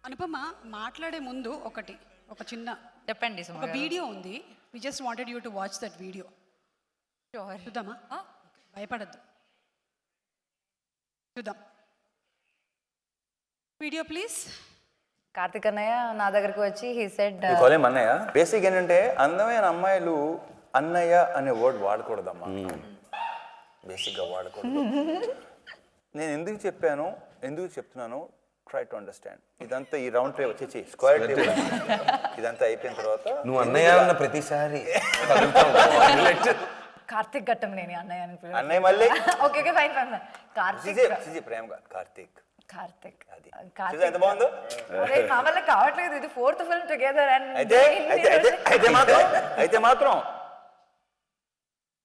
అనుపమ మాట్లాడే ముందు ఒక చిన్న చెప్పండి ఒక వీడియో ఉంది. We just wanted you to watch that video. చూద్దామా? భయపడద్దు, చూద్దాం. Video please. కార్తిక్ అన్నయ్య నా దగ్గరికి వచ్చి హీ సెడ్ అన్నయ్య. బేసిక్ ఏంటంటే అందమైన అమ్మాయిలు అన్నయ్య అనే వర్డ్ వాడకూడదమ్మా, బేసిక్గా వాడకూడదు. నేను ఎందుకు చెప్పాను, ఎందుకు చెప్తున్నాను, ట్రై టు అండర్స్టాండ్. ఇదంతా ఈ రౌండ్ టేబుల్ వచ్చి స్క్వేర్ టేబుల్ ఇదంతా అయిపోయిన తర్వాత నువ్వు అన్నయ్య అన్న ప్రతిసారి కార్తిక్ ఘట్టం నేను అన్నయ్య అని పిలవను. అన్నయ్య మళ్ళీ okay okay fine fine Karthik ప్రేమగా కార్తీక్ కార్తిక్ ఎంత బాగుందో. అరే నా వల్ల కావట్లేదు, ఇది 4th ఫిల్మ్ టుగెదర్. అండ్ అయితే మాత్రం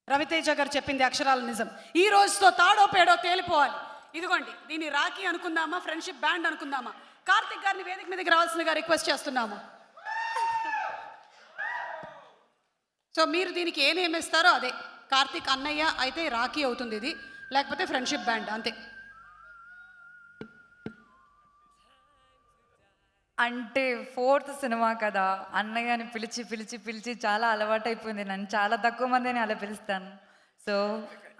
రవితేజ గారు చెప్పింది అక్షరాల నిజం. ఈ రోజుతో తాడో పేడో తేలిపోవాలి. ఇదిగోండి, దీన్ని రాఖీ అనుకుందామా, ఫ్రెండ్షిప్ బ్యాండ్ అనుకుందామా? కార్తిక్ గారిని వేదిక మీదకి రావాల్సిందిగా రిక్వెస్ట్ చేస్తున్నాము. సో మీరు దీనికి ఏ నేమ్ ఇస్తారో అదే. కార్తిక్ అన్నయ్య అయితే రాఖీ అవుతుంది ఇది, లేకపోతే ఫ్రెండ్షిప్ బ్యాండ్, అంతే. అంటే 4th సినిమా కదా, అన్నయ్య అని పిలిచి పిలిచి పిలిచి చాలా అలవాటైపోయింది. నన్ను చాలా తక్కువ మందిని అలా పిలుస్తాను. సో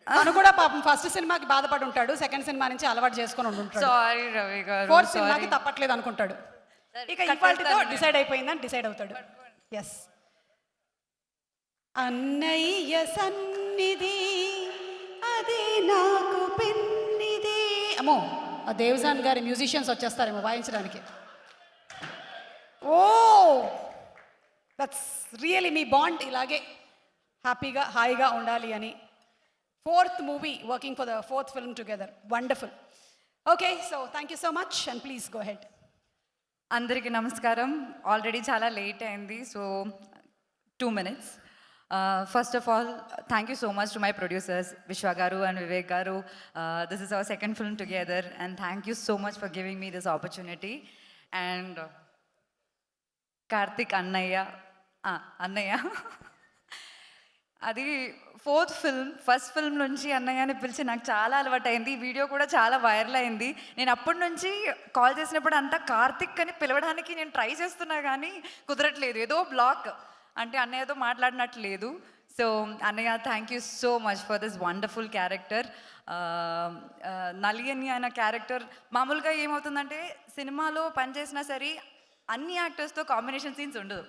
తను కూడా పాపం ఫస్ట్ సినిమాకి బాధపడి ఉంటాడు, సెకండ్ సినిమా నుంచి అలవాటు చేసుకొని ఉంటాడు. సారీ రవి గారు, 4th సినిమాకి తప్పట్లేదు అనుకుంటాడు. ఇక ఇవాల్టితో డిసైడ్ అయిపోయిందని డిసైడ్ అవుతాడు. ఎస్. అన్నయ్య సన్నిధి అది నాకు పెన్నిది. అమ్మో, ఆ దేవజాన్ గారి మ్యూజిషియన్స్ వచ్చేస్తారేమో వాయించడానికి. ఓ దట్స్ రియలీ మీ బాండ్ ఇలాగే హ్యాపీగా హాయిగా ఉండాలి అని. 4th movie, working for the 4th film together. Wonderful. Okay, so thank you so much and please go ahead. అందరికీ నమస్కారం. ఆల్రెడీ చాలా లేట్ అయింది, so 2 minutes. First of all, thank you so much to my producers, Vishwa Garu and Vivek Garu. This is our second film together, and thank you so much for giving me this opportunity. And Karthik అన్నయ్య అది 4th film. First film నుంచి అన్నయ్య అని పిలిచి నాకు చాలా అలవాటు అయింది. వీడియో కూడా చాలా వైరల్ అయింది. నేను అప్పటి నుంచి కాల్ చేసినప్పుడు అంతా కార్తిక్ అని పిలవడానికి నేను ట్రై చేస్తున్నా కానీ కుదరట్లేదు. ఏదో బ్లాక్, అంటే అన్నయ్యతో మాట్లాడినట్లేదు. సో అన్నయ్య, thank you so much for this wonderful character. నలియని అన్న క్యారెక్టర్ మామూలుగా ఏమవుతుందంటే సినిమాలో పనిచేసినా సరే అన్ని యాక్టర్స్తో కాంబినేషన్ సీన్స్ ఉండదు.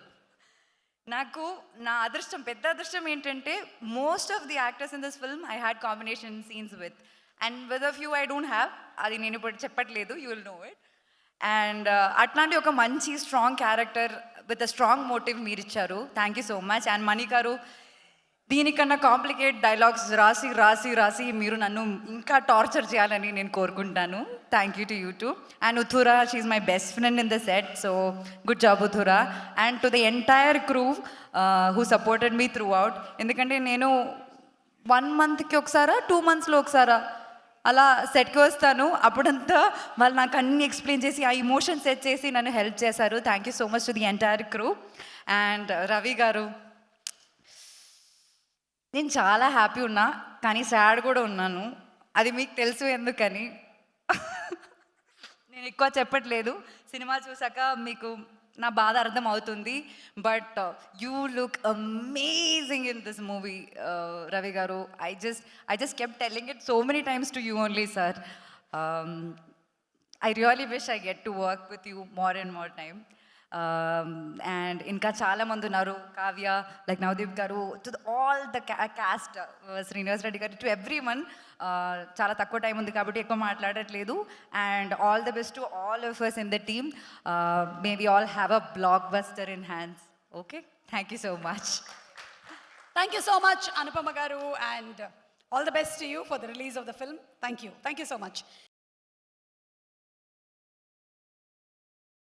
నాకు నా అదృష్టం, పెద్ద అదృష్టం ఏంటంటే most of the actors in this film I had combination scenes with, and with a few I don't have. అది నేను ఇప్పుడు చెప్పట్లేదు, you will know it. And అట్లాంటి ఒక మంచి strong character with a strong motive మీరు ఇచ్చారు. Thank you so much. And Mani గారు, దీనికన్నా కాంప్లికేట్ డైలాగ్స్ రాసి రాసి రాసి మీరు నన్ను ఇంకా టార్చర్ చేయాలని నేను కోరుకుంటాను. Thank you to you too. And Uthura, షీఈ్ my best friend in the set, so good job Uthura. And to the entire crew who supported me throughout. ఎందుకంటే నేను 1 monthకి ఒకసారా 2 monthsలో ఒకసారా అలా సెట్కి వస్తాను. అప్పుడంతా వాళ్ళు నాకు అన్నీ ఎక్స్ప్లెయిన్ చేసి ఆ ఇమోషన్ సెట్ చేసి నన్ను హెల్ప్ చేశారు. Thank you so much to the entire crew. And Ravi గారు, నేను చాలా హ్యాపీ ఉన్నా కానీ సాడ్ కూడా ఉన్నాను. అది మీకు తెలుసు ఎందుకని. నేను ఎక్కువ చెప్పట్లేదు, సినిమా చూసాక మీకు నా బాధ అర్థం అవుతుంది. But you look amazing in this movie Ravi గారు. I just kept telling it so many times to you only, sir. I really wish I get to work with you more and more time. And ఇంకా చాలా మంది ఉన్నారు, Kavya, like Navdeep గారు, to all the cast, Srinivas Reddy గారు, to every one. చాలా తక్కువ time ఉంది కాబట్టి ఎక్కువ మాట్లాడట్లేదు. And all the best to all of us in the team. May we all have a blockbuster in hands. Okay, thank you so much. Thank you so much Anupama గారు, and all the best to you for the release of the film. Thank you so much.